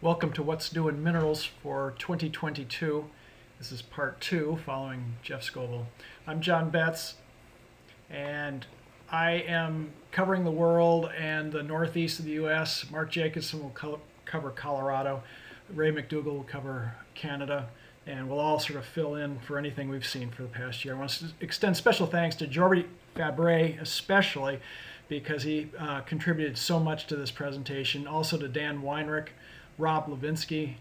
Welcome to What's New in Minerals for 2022. This is part 2 following Jeff Scoville. I'm John Betts, and I am covering the world and the northeast of the U.S. Mark Jacobson will cover Colorado. Ray McDougall will cover Canada, and we'll all sort of fill in for anything we've seen for the past year. I want to extend special thanks to Jordy Fabre, especially because he contributed so much to this presentation. Also to Dan Weinrich, Rob Levinsky,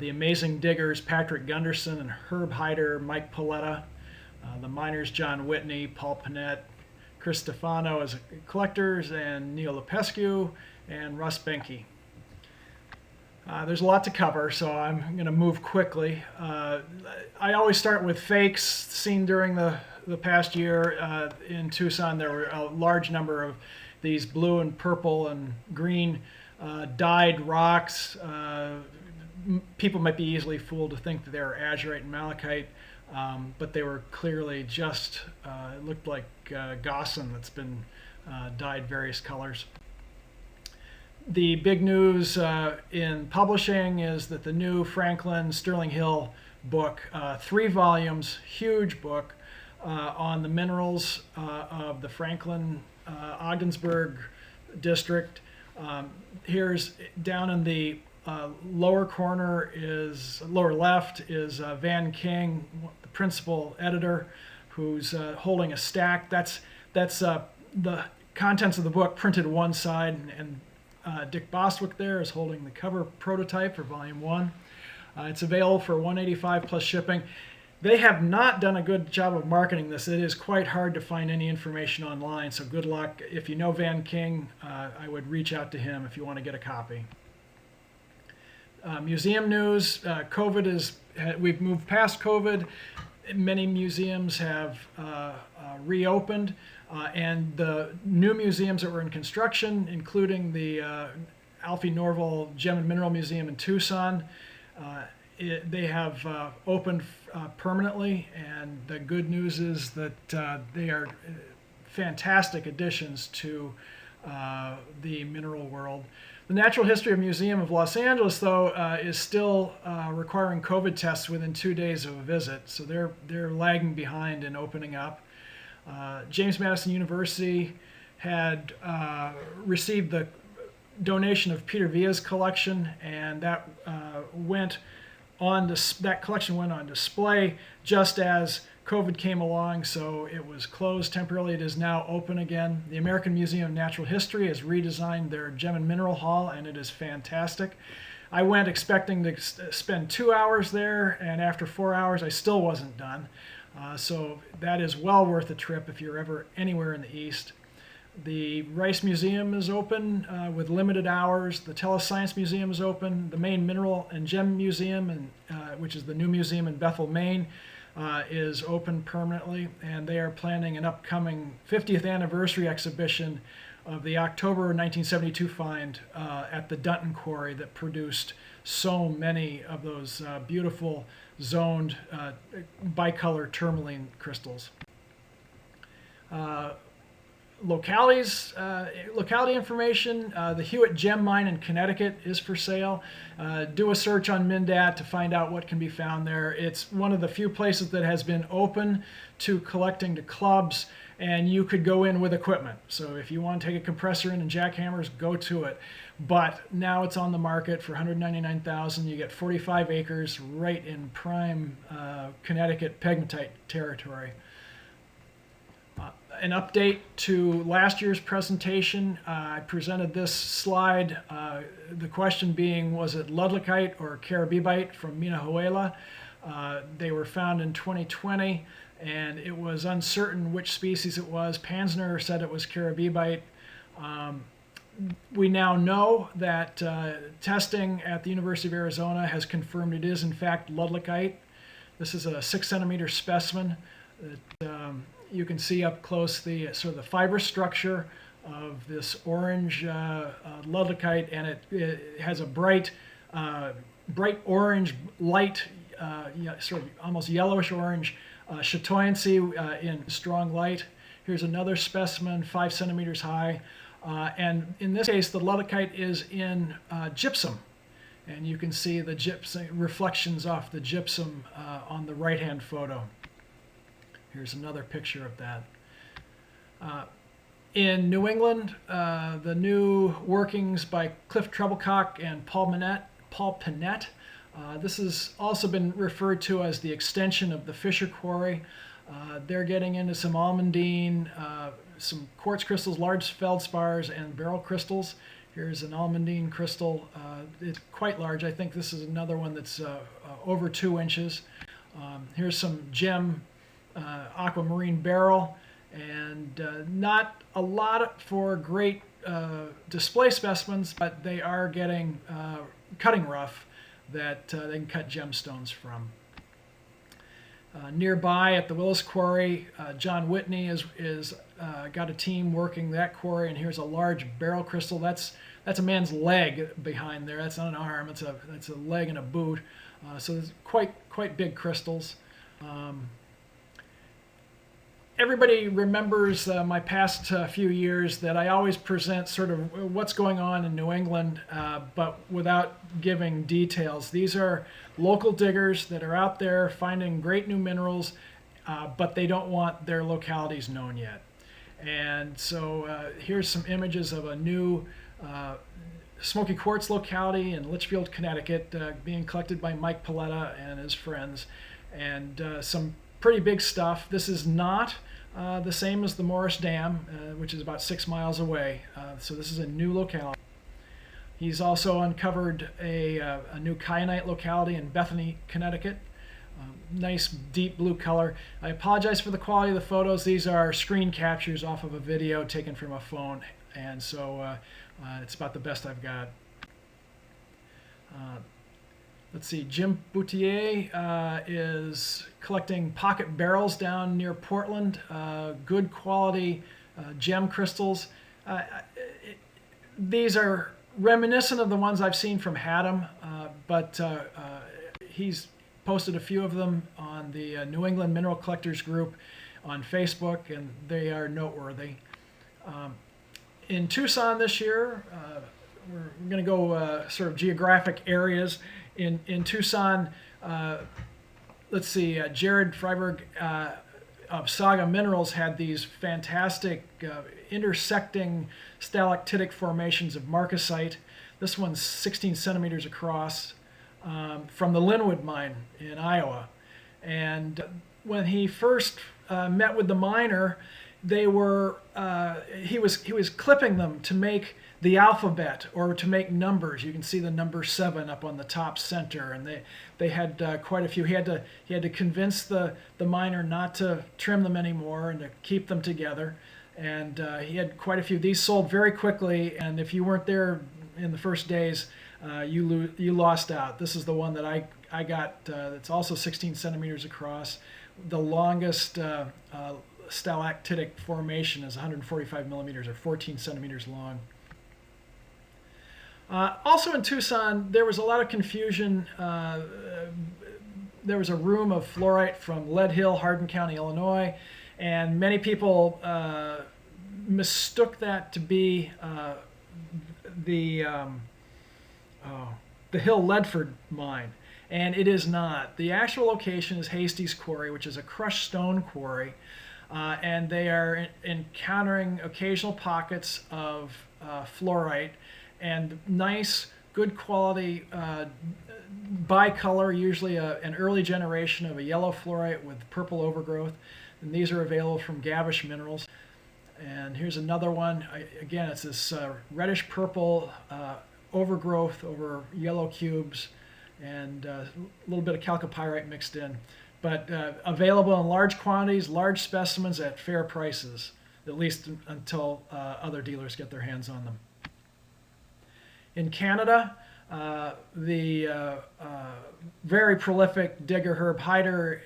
the amazing diggers Patrick Gunderson and Herb Hyder, Mike Paletta, the miners John Whitney, Paul Panett, Chris Stefano as collectors, and Neil Lepescu, and Russ Benke. There's a lot to cover, so I'm going to move quickly. I always start with fakes seen during the past year. In Tucson, there were a large number of these blue and purple and green dyed rocks. People might be easily fooled to think that they were azurite and malachite, but they were clearly just, it looked like gossan that's been dyed various colors. The big news in publishing is that the new Franklin Sterling Hill book, 3 volumes, huge book, on the minerals of the Franklin Ogdensburg district. Here's down in the lower corner lower left is Van King, the principal editor, who's holding a stack. That's the contents of the book printed one side, and Dick Bostwick there is holding the cover prototype for volume 1. It's available for $185 plus shipping. They have not done a good job of marketing this. It is quite hard to find any information online, so good luck. If you know Van King, I would reach out to him if you want to get a copy. Museum news, we've moved past COVID. Many museums have reopened, and the new museums that were in construction, including the Alfie Norval Gem and Mineral Museum in Tucson, they have opened permanently, and the good news is that they are fantastic additions to the mineral world. The Natural History Museum of Los Angeles, though, is still requiring COVID tests within 2 days of a visit, so they're lagging behind in opening up. James Madison University had received the donation of Peter Villa's collection, and that collection went on display just as COVID came along, so it was closed temporarily. It is now open again. The American Museum of Natural History has redesigned their Gem and Mineral Hall, and it is fantastic. I went expecting to spend 2 hours there, and after 4 hours I still wasn't done. So that is well worth a trip if you're ever anywhere in the East. The Rice Museum is open with limited hours. The Telescience Museum is open. The Maine Mineral and Gem Museum, which is the new museum in Bethel, Maine, is open permanently. And they are planning an upcoming 50th anniversary exhibition of the October 1972 find at the Dunton Quarry that produced so many of those beautiful zoned bicolor tourmaline crystals. Locality information, the Hewitt Gem Mine in Connecticut is for sale. Do a search on Mindat to find out what can be found there. It's one of the few places that has been open to collecting to clubs, and you could go in with equipment. So if you want to take a compressor in and jackhammers, go to it. But now it's on the market for $199,000. You get 45 acres right in prime Connecticut pegmatite territory. An update to last year's presentation. I presented this slide, the question being, was it ludlicite or carabibite from Minahuela? They were found in 2020, and it was uncertain which species it was. Pansner said it was carabibite. We now know that testing at the University of Arizona has confirmed it is in fact ludlicite. This is a 6 centimeter specimen that you can see up close the sort of the fibrous structure of this orange ludlicite, and it has a bright orange, light, sort of almost yellowish orange chatoyancy in strong light. Here's another specimen, 5 centimeters high, and in this case the ludlicite is in gypsum. And you can see the gypsum reflections off the gypsum on the right-hand photo. Here's another picture of that. In New England, the new workings by Cliff Treblecock and Paul Pinette. This has also been referred to as the extension of the Fisher Quarry. They're getting into some almandine, some quartz crystals, large feldspars, and beryl crystals. Here's an almandine crystal. It's quite large. I think this is another one that's over 2 inches. Here's some gem aquamarine beryl, and not a lot for great display specimens, but they are getting cutting rough that they can cut gemstones from. Nearby at the Willis Quarry, John Whitney is got a team working that quarry, and here's a large beryl crystal. That's a man's leg behind there. That's not an arm. It's a leg and a boot. So it's quite big crystals. Everybody remembers my past few years that I always present sort of what's going on in New England, but without giving details. These are local diggers that are out there finding great new minerals, but they don't want their localities known yet. And so here's some images of a new smoky quartz locality in Litchfield, Connecticut, being collected by Mike Paletta and his friends, and some pretty big stuff. This is not the same as the Morris Dam, which is about 6 miles away. So this is a new locality. He's also uncovered a new kyanite locality in Bethany, Connecticut. Nice deep blue color. I apologize for the quality of the photos. These are screen captures off of a video taken from a phone, and so it's about the best I've got. Let's see, Jim Boutier is collecting pocket barrels down near Portland, good quality gem crystals. These are reminiscent of the ones I've seen from Haddam, but he's posted a few of them on the New England Mineral Collectors group on Facebook, and they are noteworthy. In Tucson this year, we're going to go sort of geographic areas. In Tucson, let's see, Jared Freiberg of Saga Minerals had these fantastic intersecting stalactitic formations of marcasite. This one's 16 centimeters across, from the Linwood mine in Iowa. And when he first met with the miner, they were he was clipping them to make the alphabet or to make numbers. You can see the number 7 up on the top center, and they had quite a few. He had to convince the miner not to trim them anymore and to keep them together. And he had quite a few. These sold very quickly, and if you weren't there in the first days, you lost out. This is the one that I got. It's also 16 centimeters across. The longest stalactitic formation is 145 millimeters or 14 centimeters long. Also in Tucson, there was a lot of confusion. There was a room of fluorite from Lead Hill, Hardin County, Illinois, and many people mistook that to be the Hill Ledford mine, and it is not. The actual location is Hasty's Quarry, which is a crushed stone quarry, and they are encountering occasional pockets of fluorite and nice, good quality bicolor, usually an early generation of a yellow fluorite with purple overgrowth, and these are available from Gavish Minerals. And here's another one. Again, it's this reddish purple overgrowth over yellow cubes, and a little bit of chalcopyrite mixed in, but available in large quantities, large specimens at fair prices, at least until other dealers get their hands on them. In Canada, the very prolific digger Herb Hyder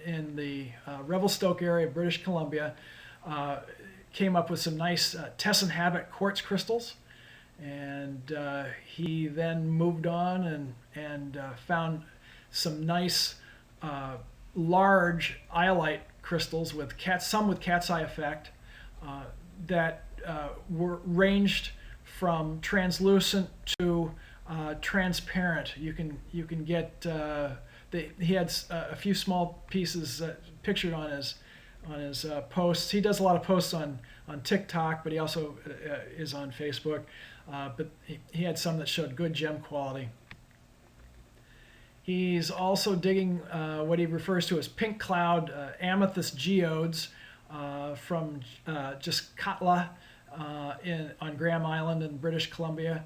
in the Revelstoke area of British Columbia came up with some nice Tessin Habit quartz crystals, and he then moved on and found some nice large iolite crystals with some with cat's eye effect that were ranged from translucent to transparent. You can get he had a few small pieces pictured on his posts. He does a lot of posts on TikTok, but he also is on Facebook. But he had some that showed good gem quality. He's also digging what he refers to as pink cloud amethyst geodes from just Katla on Graham Island in British Columbia.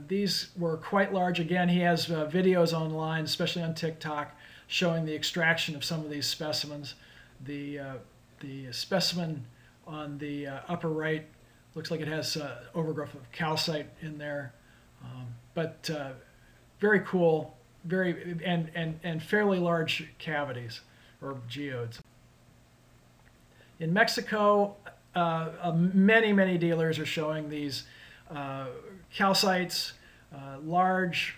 These were quite large. Again, he has videos online, especially on TikTok, showing the extraction of some of these specimens. The specimen on the upper right looks like it has overgrowth of calcite in there, but very cool, and fairly large cavities or geodes. In Mexico, many dealers are showing these calcites, large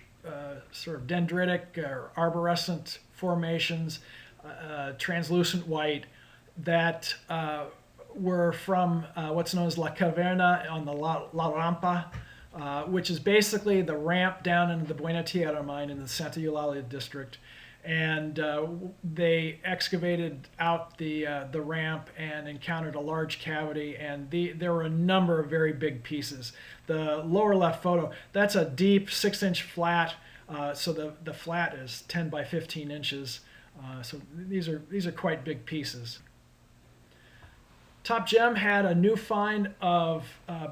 sort of dendritic or arborescent formations, translucent white, that were from what's known as La Caverna on the La Rampa, which is basically the ramp down into the Buena Tierra mine in the Santa Eulalia district. And they excavated out the ramp and encountered a large cavity, and there were a number of very big pieces. The lower left photo, that's a deep 6-inch flat, so the flat is 10 by 15 inches. So these are quite big pieces. Top Gem had a new find of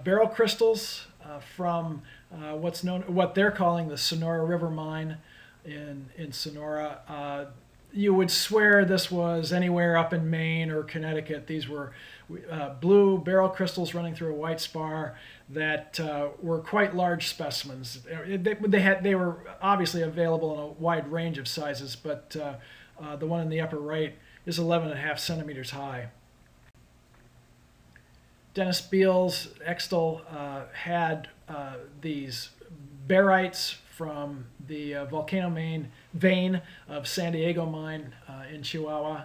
barrel crystals from what they're calling the Sonora River Mine in Sonora. You would swear this was anywhere up in Maine or Connecticut. These were blue barrel crystals running through a white spar that were quite large specimens. They were obviously available in a wide range of sizes, but the one in the upper right is 11.5 centimeters high. Dennis Beals, Extel, had these barites from the volcano vein of San Diego mine in Chihuahua.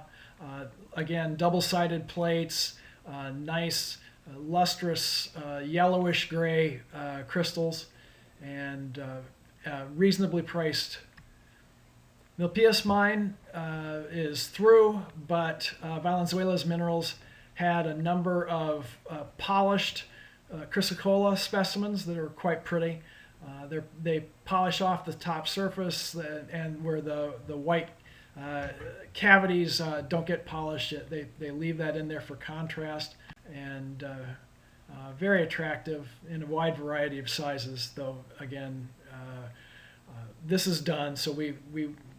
Again, double-sided plates, nice, lustrous, yellowish gray crystals, and reasonably priced. Milpias mine is through, but Valenzuela's Minerals had a number of polished chrysocolla specimens that are quite pretty. They polish off the top surface, and where the white cavities don't get polished, they leave that in there for contrast, and very attractive in a wide variety of sizes, though again this is done, so we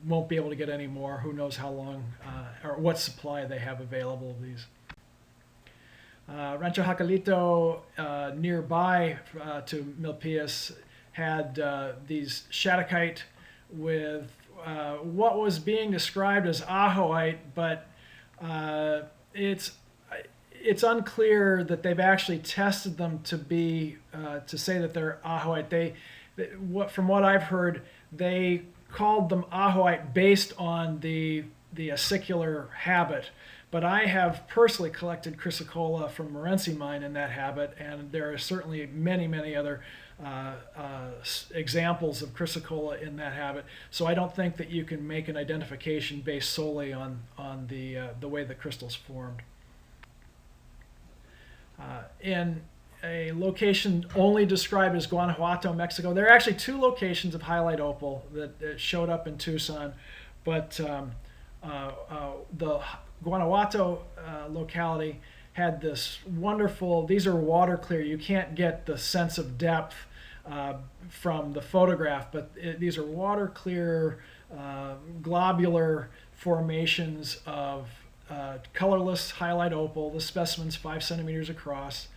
won't be able to get any more. Who knows how long or what supply they have available of these. Rancho Jacalito, nearby to Milpias, had these shattuckite with what was being described as ahoite, but it's unclear that they've actually tested them to say that they're ahoite. From what I've heard, they called them ahoite based on the acicular habit. But I have personally collected chrysocolla from Morenci mine in that habit, and there are certainly many other examples of chrysocolla in that habit. So I don't think that you can make an identification based solely on the way the crystals formed. In a location only described as Guanajuato, Mexico, there are actually 2 locations of highlight opal that showed up in Tucson, but the Guanajuato locality had this wonderful, these are water clear, you can't get the sense of depth from the photograph, but these are water clear globular formations of colorless highlight opal. The specimen's 5 centimeters across,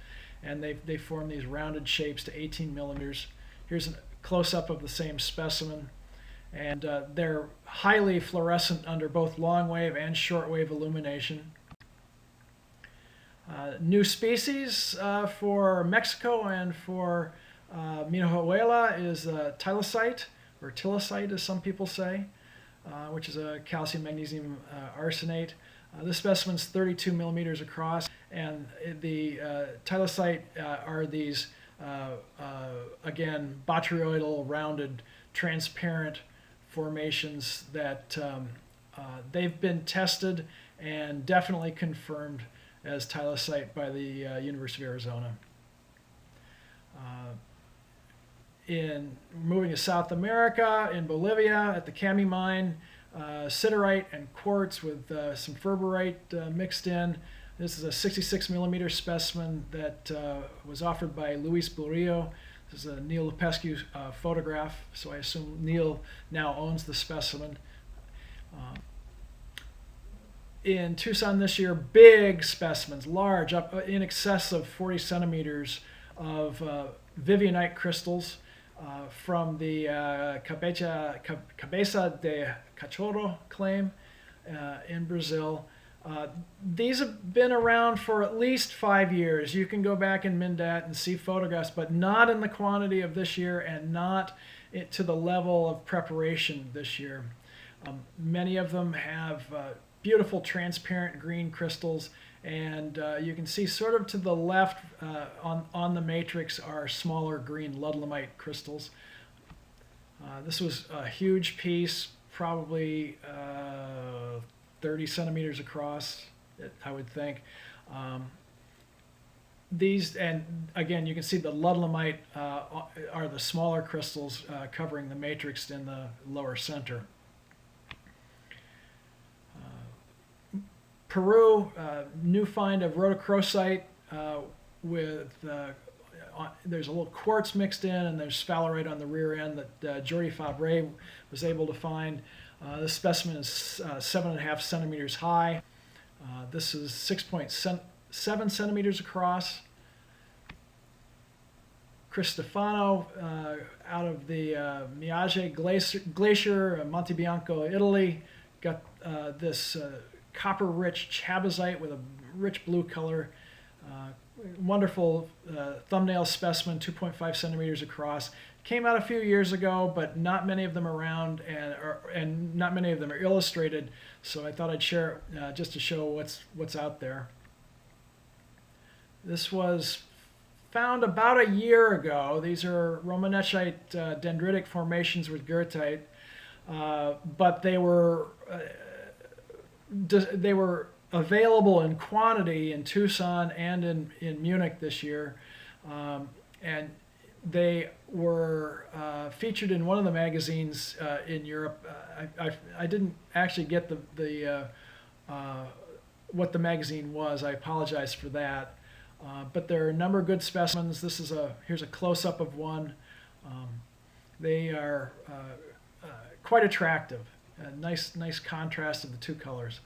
and they form these rounded shapes to 18 millimeters. Here's a close-up of the same specimen. And they're highly fluorescent under both long-wave and short-wave illumination. New species for Mexico and for Minahuela is thylacite, or tillicite as some people say, which is a calcium magnesium arsenate. This specimen's 32 millimeters across, and the thylacite are these again, botryoidal, rounded, transparent formations that they've been tested and definitely confirmed as thylacite by the University of Arizona. In moving to South America, in Bolivia, at the Cami mine, siderite and quartz with some ferberite mixed in. This is a 66 millimeter specimen that was offered by Luis Burillo. This is a Neil Lepescu photograph, so I assume Neil now owns the specimen. In Tucson this year, big specimens, large, up in excess of 40 centimeters of Vivianite crystals from the Cabeça de Cachorro claim in Brazil. These have been around for at least 5 years. You can go back in Mindat and see photographs, but not in the quantity of this year and not to the level of preparation this year. Many of them have beautiful transparent green crystals, and you can see sort of to the left on the matrix are smaller green ludlamite crystals. This was a huge piece, probably 30 centimeters across, I would think. These, and again, you can see the ludlamite are the smaller crystals covering the matrix in the lower center. Peru, new find of rhodochrosite with, there's a little quartz mixed in, and there's sphalerite on the rear end that Jordi Fabre was able to find. This specimen is 7.5 centimeters high. This is 6.7 centimeters across. Cristofano out of the Miage Glacier, Monte Bianco, Italy, got this copper-rich chabazite with a rich blue color. Wonderful thumbnail specimen, 2.5 centimeters across. Came out a few years ago, but not many of them around, and not many of them are illustrated. So I thought I'd share it just to show what's out there. This was found about a year ago. These are Romanechite dendritic formations with goethite, but they were available in quantity in Tucson and in Munich this year, and they were featured in one of the magazines in Europe. I didn't actually get the what the magazine was. I apologize for that. But there are a number of good specimens. Here's a close-up of one. They are quite attractive. A nice contrast of the two colors.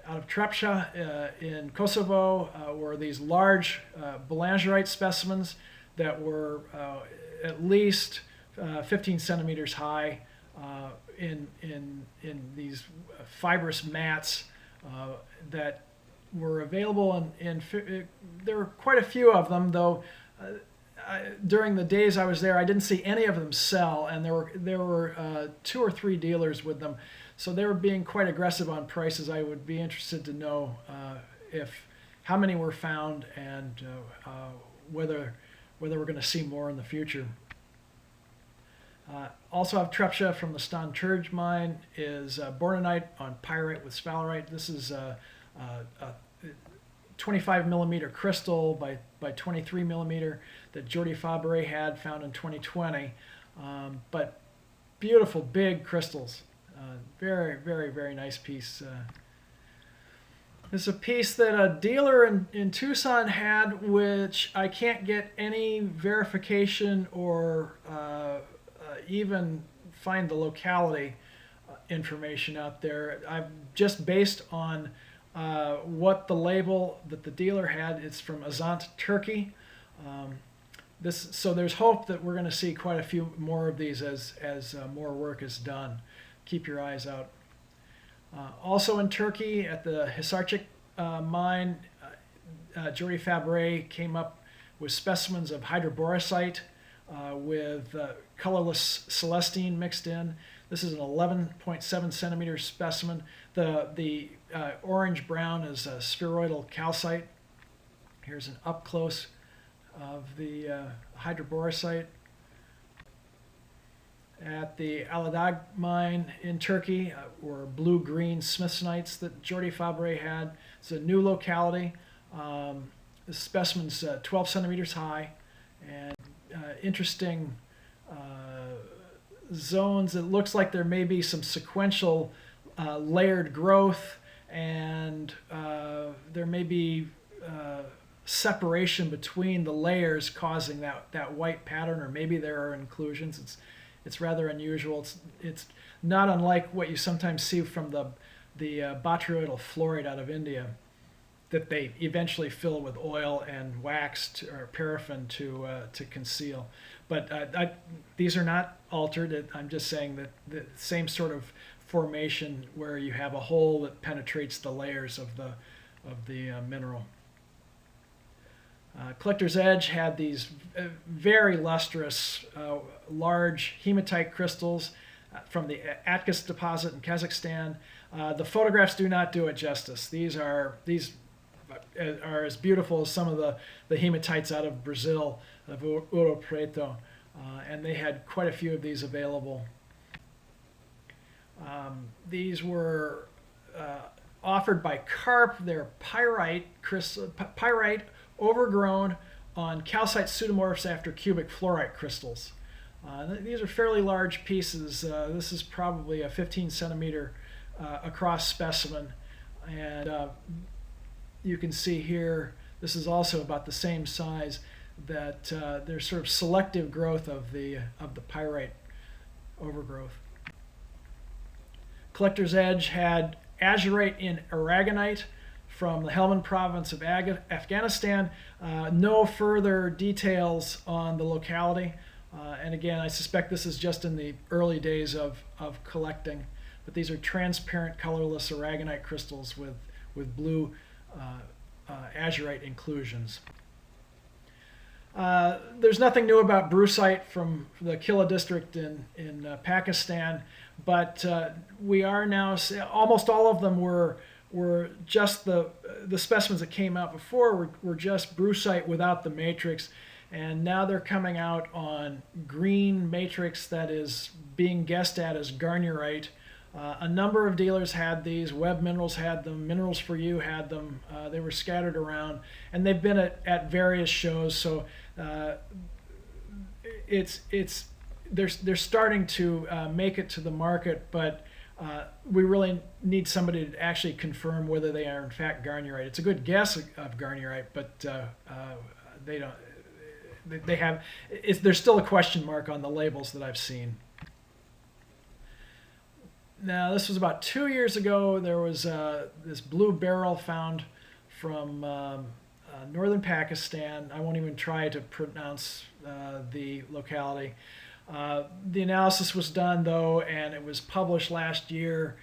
Out of Trepča in Kosovo were these large belangerite specimens that were at least 15 centimeters high in these fibrous mats that were available there were quite a few of them, though. During the days I was there, I didn't see any of them sell, and there were 2 or 3 dealers with them, so they were being quite aggressive on prices. I would be interested to know how many were found and whether we're going to see more in the future. Also have Trepča from the Stonturge mine is bornonite on pyrite with sphalerite. This is a 25 millimeter crystal by 23 millimeter that Jordi Fabre had found in 2020, but beautiful big crystals. Very, very, very nice piece. This is a piece that a dealer in Tucson had, which I can't get any verification or even find the locality information out there. I've just based on what the label that the dealer had. It's from Azant, Turkey. So there's hope that we're going to see quite a few more of these as more work is done. Keep your eyes out. Also in Turkey at the Hisarcik mine, Jordi Fabre came up with specimens of hydroborosite with colorless celestine mixed in. This is an 11.7 centimeter specimen. The orange-brown is a spheroidal calcite. Here's an up-close of the hydroborosite. At the Aladag mine in Turkey were blue-green smithsonites that Jordi Fabre had. It's a new locality. The specimen's 12 centimeters high, and interesting zones. It looks like there may be some sequential layered growth, and there may be separation between the layers causing that white pattern, or maybe there are inclusions. It's rather unusual. It's not unlike what you sometimes see from the botryoidal fluorite out of India, that they eventually fill with oil and wax or paraffin to conceal. But these are not altered. I'm just saying that the same sort of formation where you have a hole that penetrates the layers of the mineral. Collector's Edge had these very lustrous, large hematite crystals from the Atkas deposit in Kazakhstan. The photographs do not do it justice. These are as beautiful as some of the hematites out of Brazil, of Ouro Preto, and they had quite a few of these available. These were offered by Karp. They're pyrite overgrown on calcite pseudomorphs after cubic fluorite crystals. These are fairly large pieces. This is probably a 15 centimeter across specimen, and you can see here this is also about the same size. That there's sort of selective growth of the pyrite overgrowth. Collector's Edge had azurite in aragonite from the Helmand province of Afghanistan. No further details on the locality. And again, I suspect this is just in the early days of collecting. But these are transparent, colorless aragonite crystals with blue azurite inclusions. There's nothing new about brucite from the Killa district in Pakistan, but we are now, almost all of them were just the specimens that came out before were just brucite without the matrix, and now they're coming out on green matrix that is being guessed at as garnierite. A number of dealers had these. Webb Minerals had them. Minerals for You had them. They were scattered around, and they've been at various shows. So they're starting to make it to the market, but we really need somebody to actually confirm whether they are in fact garnierite. It's a good guess of garnierite, but they don't. They have. There's still a question mark on the labels that I've seen. Now, this was about 2 years ago. There was this blue beryl found from northern Pakistan. I won't even try to pronounce the locality. The analysis was done, though, and it was published last year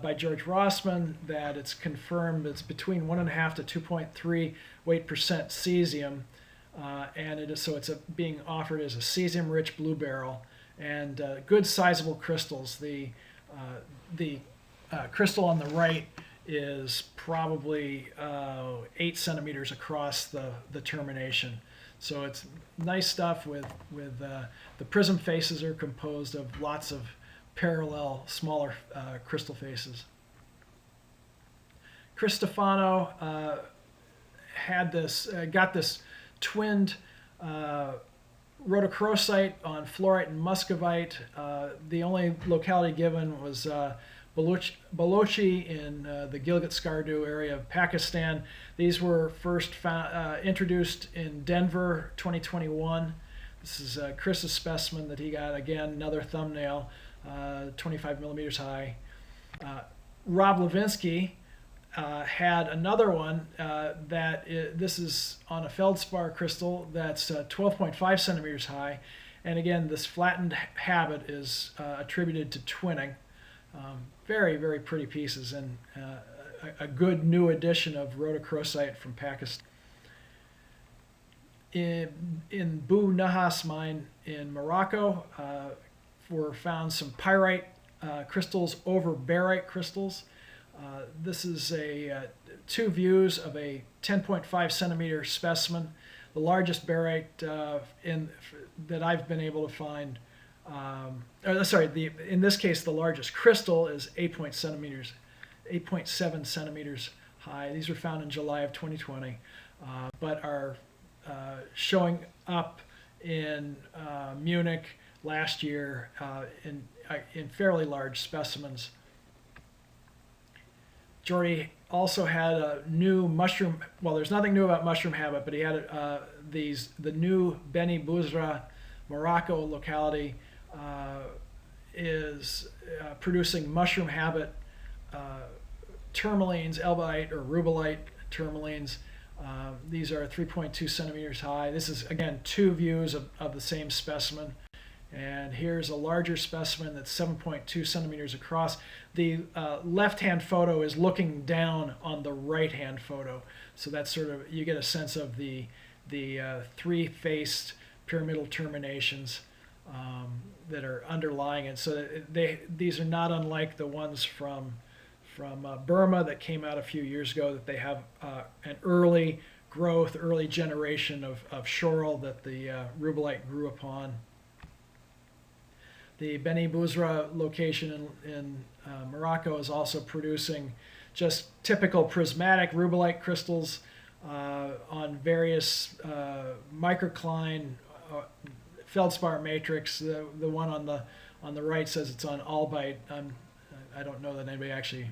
by George Rossman that it's confirmed it's between 1.5 to 2.3 weight percent cesium, and it's being offered as a cesium-rich blue beryl, and good sizable crystals. The crystal on the right is probably 8 centimeters across the termination. So it's nice stuff with the prism faces are composed of lots of parallel smaller crystal faces. Cristofano got this twinned rhodochrosite on fluorite and muscovite. The only locality given was Balochi in the Gilgit-Skardu area of Pakistan. These were first introduced in Denver 2021. This is Chris's specimen that he got, again, another thumbnail, 25 millimeters high. Rob Levinsky had another one this is on a feldspar crystal that's 12.5 centimeters high, and again this flattened habit is attributed to twinning. Very, very pretty pieces, and a good new addition of rhodochrosite from Pakistan. In Bu Nahas mine in Morocco were found some pyrite crystals over barite crystals. This is two views of a 10.5 centimeter specimen. the largest barite that I've been able to find. In this case, the largest crystal is 8.7 centimeters high. These were found in July of 2020, but are showing up in Munich last year in fairly large specimens. Jordy also had a new mushroom. Well, there's nothing new about mushroom habit, but he had the new Beni Bouzra, Morocco locality is producing mushroom habit tourmalines, elbaite or rubellite tourmalines. These are 3.2 centimeters high. This is, again, two views of the same specimen. And here's a larger specimen that's 7.2 centimeters across. The left-hand photo is looking down on the right-hand photo. So that's sort of, you get a sense of the three-faced pyramidal terminations that are underlying it. So these are not unlike the ones from Burma that came out a few years ago, that they have an early growth, early generation of schorl that the rubellite grew upon. The Beni Bouzra location in Morocco is also producing just typical prismatic rubellite crystals on various microcline feldspar matrix. The one on the right says it's on albite. I don't know that anybody actually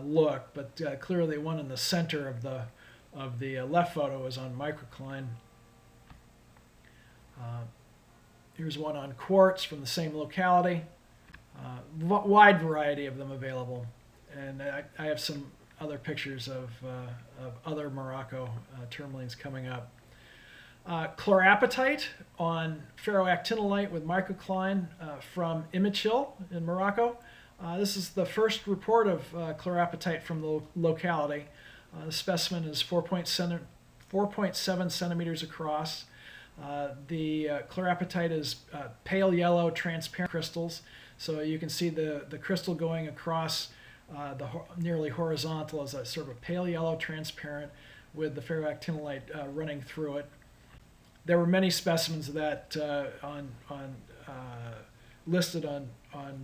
looked, but clearly the one in the center of the left photo is on microcline. Here's one on quartz from the same locality. Wide variety of them available. And I have some other pictures of other Morocco tourmalines coming up. Chlorapatite on ferroactinolite with microcline from Imichil in Morocco. This is the first report of chlorapatite from the locality. The specimen is 4.7 centimeters across. The chlorapatite is pale yellow transparent crystals, so you can see the crystal going across nearly horizontal as a sort of a pale yellow transparent with the ferroactinolite running through it. There were many specimens of that listed on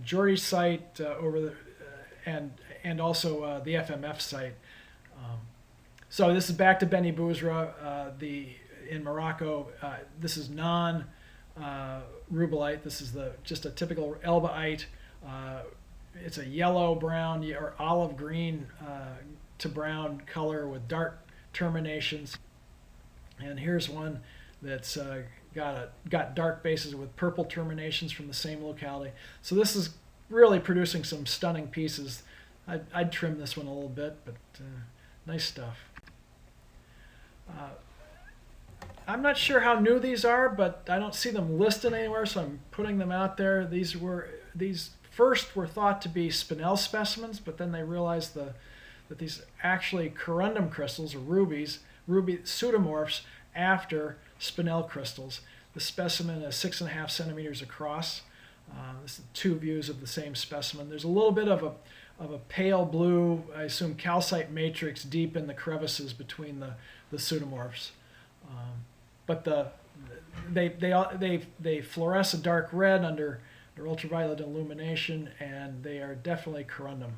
Jordy's site and also the FMF site. So this is back to Beni Bouzra, in Morocco. This is non-rubellite. This is just a typical elbaite. It's a yellow, brown, or olive green to brown color with dark terminations. And here's one that's got dark bases with purple terminations from the same locality. So this is really producing some stunning pieces. I'd trim this one a little bit, but nice stuff. I'm not sure how new these are, but I don't see them listed anywhere, so I'm putting them out there. These first were thought to be Spinel specimens, but then they realized that these actually corundum crystals, or ruby pseudomorphs after Spinel crystals. The specimen is 6.5 centimeters across. This is two views of the same specimen. There's a little bit of a pale blue, I assume calcite matrix deep in the crevices between the pseudomorphs. But they fluoresce a dark red under ultraviolet illumination, and they are definitely corundum.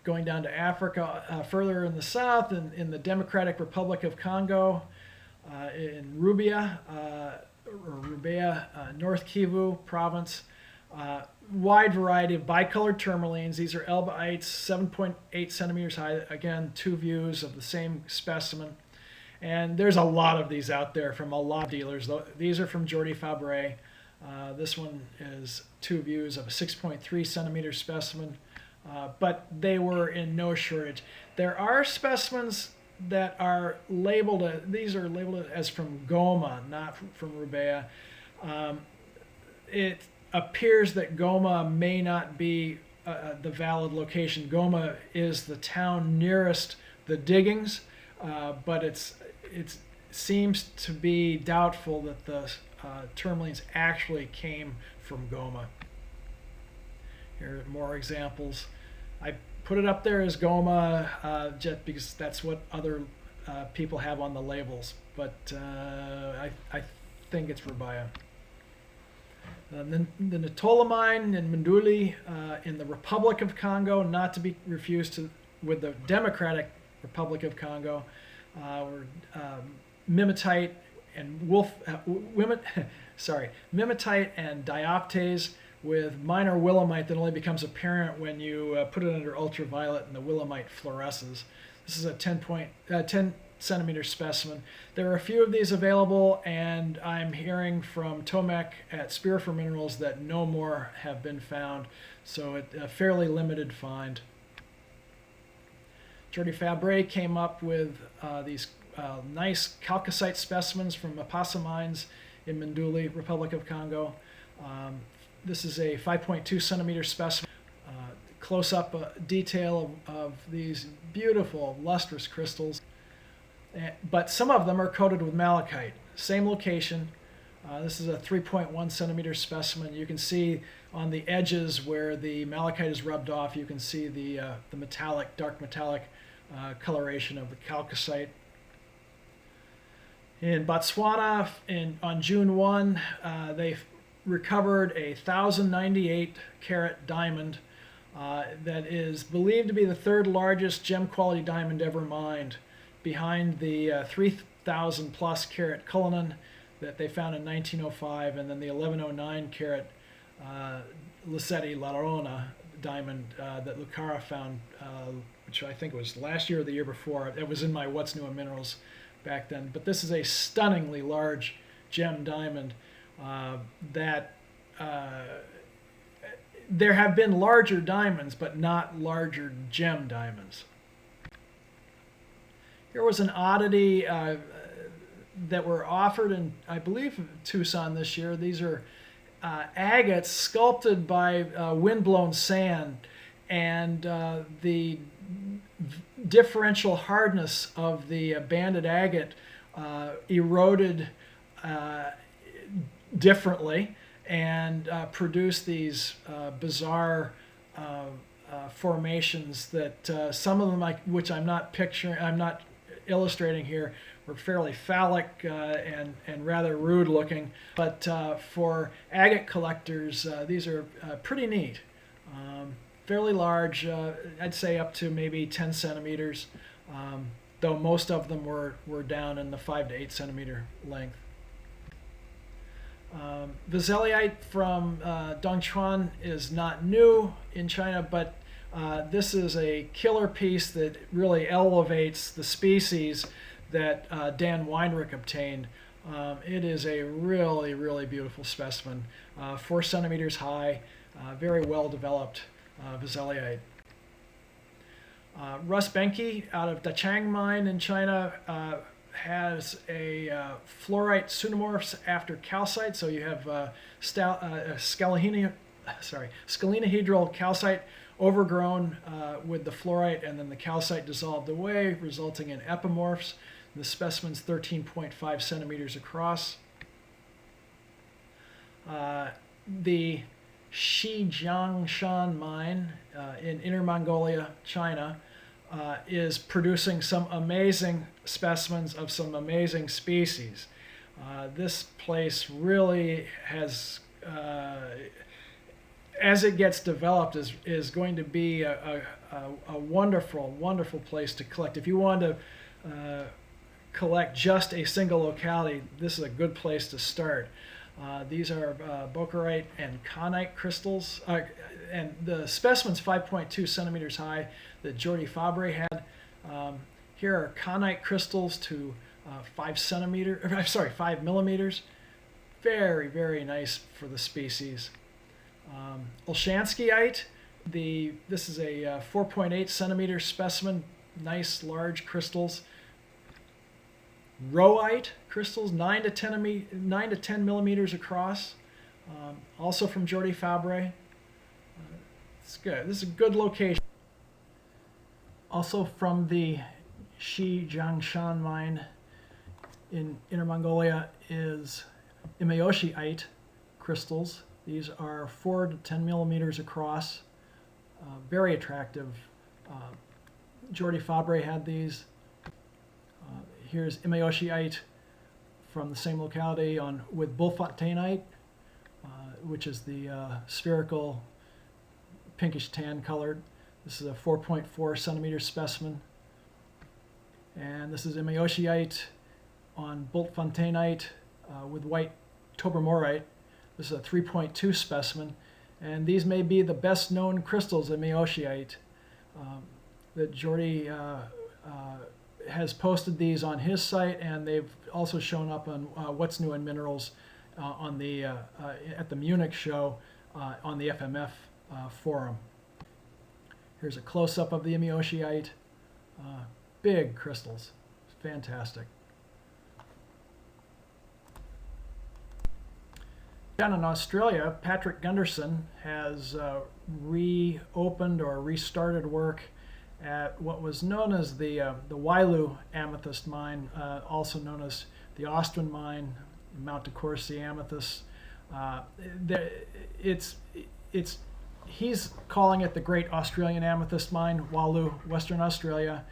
Going down to Africa, further in the south, in the Democratic Republic of Congo, in Rubia, North Kivu province, wide variety of bicolored tourmalines. These are elbaites, 7.8 centimeters high. Again, two views of the same specimen. And there's a lot of these out there from a lot of dealers. These are from Jordy Fabre. This one is two views of a 6.3 centimeter specimen, but they were in no shortage. There are specimens that are labeled, these are labeled as from Goma, not from Rubea. It appears that Goma may not be the valid location. Goma is the town nearest the diggings, but it seems to be doubtful that the tourmalines actually came from Goma. Here are more examples. I put it up there as Goma just because that's what other people have on the labels, but I think it's Rubaya. The Natola mine in Minduli in the Republic of Congo, not to be confused with the Democratic Republic of Congo, were mimetite and mimetite and dioptase with minor willemite that only becomes apparent when you put it under ultraviolet and the willemite fluoresces. This is a 10 centimeter specimen. There are a few of these available, and I'm hearing from Tomek at Spirifer Minerals that no more have been found, so a fairly limited find. Jordi Fabre came up with these nice chalcocite specimens from Mapasa mines in Minduli, Republic of Congo. This is a 5.2 centimeter specimen. Close-up detail of these beautiful lustrous crystals. But some of them are coated with malachite. Same location. This is a 3.1 centimeter specimen. You can see on the edges where the malachite is rubbed off, you can see the metallic, dark metallic coloration of the chalcocite. In Botswana, on June 1, they recovered a 1,098 carat diamond that is believed to be the third largest gem quality diamond ever mined, behind the 3,000 plus carat Cullinan that they found in 1905, and then the 1109 carat Lissetti La Rona diamond that Lucara found, which I think was last year or the year before. It was in my What's New in Minerals back then. But this is a stunningly large gem diamond that there have been larger diamonds, but not larger gem diamonds. Here was an oddity that were offered in, I believe, Tucson this year. These are agates sculpted by windblown sand, and the differential hardness of the banded agate eroded differently and produced these bizarre formations that some of them, which I'm not illustrating here, were fairly phallic and rather rude looking, but for agate collectors, these are pretty neat. Fairly large, I'd say up to maybe 10 centimeters, though most of them were down in the 5 to 8 centimeter length. Vizellite from Dongchuan is not new in China, but this is a killer piece that really elevates the species that Dan Weinrich obtained. It is a really, really beautiful specimen, 4 centimeters high, very well developed Vizellite. Russ Benke out of Dachang mine in China has a fluorite pseudomorphs after calcite, so you have scalenihedral calcite overgrown with the fluorite, and then the calcite dissolved away, resulting in epimorphs. The specimen's 13.5 centimeters across. The Shijiangshan mine in Inner Mongolia, China, is producing some amazing specimens of some amazing species. This place really has, as it gets developed, is going to be a wonderful, wonderful place to collect. If you want to collect just a single locality, this is a good place to start. These are bokerite and conite crystals, and the specimen's 5.2 centimeters high that Jordi Fabre had. Here are conite crystals to 5 millimeters. Very, very nice for the species. Olshanskyite, this is a 4.8 centimeter specimen, nice large crystals. Rowite crystals, 9 to 10 millimeters across, also from Jordi Fabre. It's good. This is a good location. Also from the Shijiangshan mine in Inner Mongolia is Imayoshiite crystals. These are 4 to 10 millimeters across, very attractive. Jordi Fabre had these. Here's Imeoshiite from the same locality with Bulfontainite, which is the spherical pinkish tan colored. This is a 4.4 centimeter specimen. And this is Imeoshiite on Bulfontainite with white tobermorite. This is a 3.2 specimen. And these may be the best known crystals of Imeoshiite. That Jordy has posted these on his site, and they've also shown up on What's New in Minerals on the at the Munich show on the FMF forum. Here's a close-up of the Imeoshiite. Big crystals, fantastic. Down in Australia, Patrick Gunderson has reopened or restarted work at what was known as the Wailu amethyst mine, also known as the Austrian mine, Mount de Courcy amethyst. He's calling it the Great Australian Amethyst Mine, Wailu, Western Australia,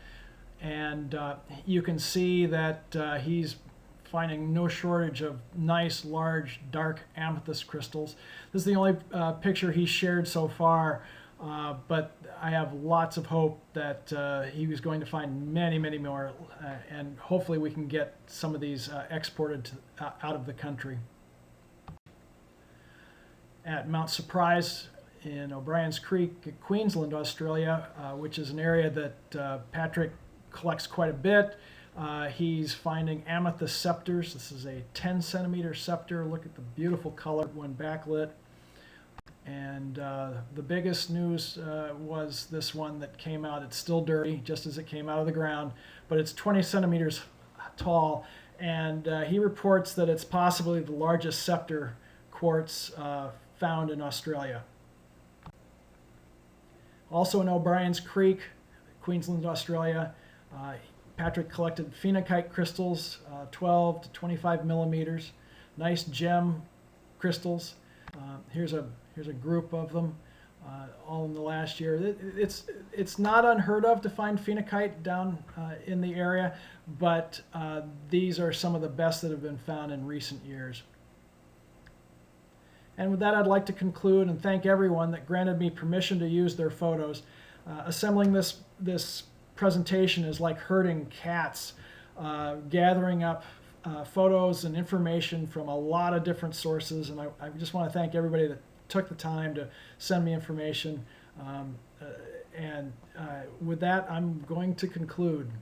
and you can see that he's finding no shortage of nice, large, dark amethyst crystals. This is the only picture he's shared so far, but I have lots of hope that he was going to find many, many more, and hopefully we can get some of these exported out of the country. At Mount Surprise in O'Brien's Creek, Queensland, Australia, which is an area that Patrick collects quite a bit. He's finding amethyst scepters. This is a 10 centimeter scepter. Look at the beautiful color when backlit. And the biggest news was this one that came out. It's still dirty, just as it came out of the ground, but it's 20 centimeters tall. And he reports that it's possibly the largest scepter quartz found in Australia. Also in O'Brien's Creek, Queensland, Australia, Patrick collected phenakite crystals, 12 to 25 millimeters, nice gem crystals. Here's a group of them, all in the last year. It's not unheard of to find phenakite down in the area, but these are some of the best that have been found in recent years. And with that, I'd like to conclude and thank everyone that granted me permission to use their photos. Assembling this presentation is like herding cats, gathering up photos and information from a lot of different sources, and I just want to thank everybody that took the time to send me information. With that, I'm going to conclude.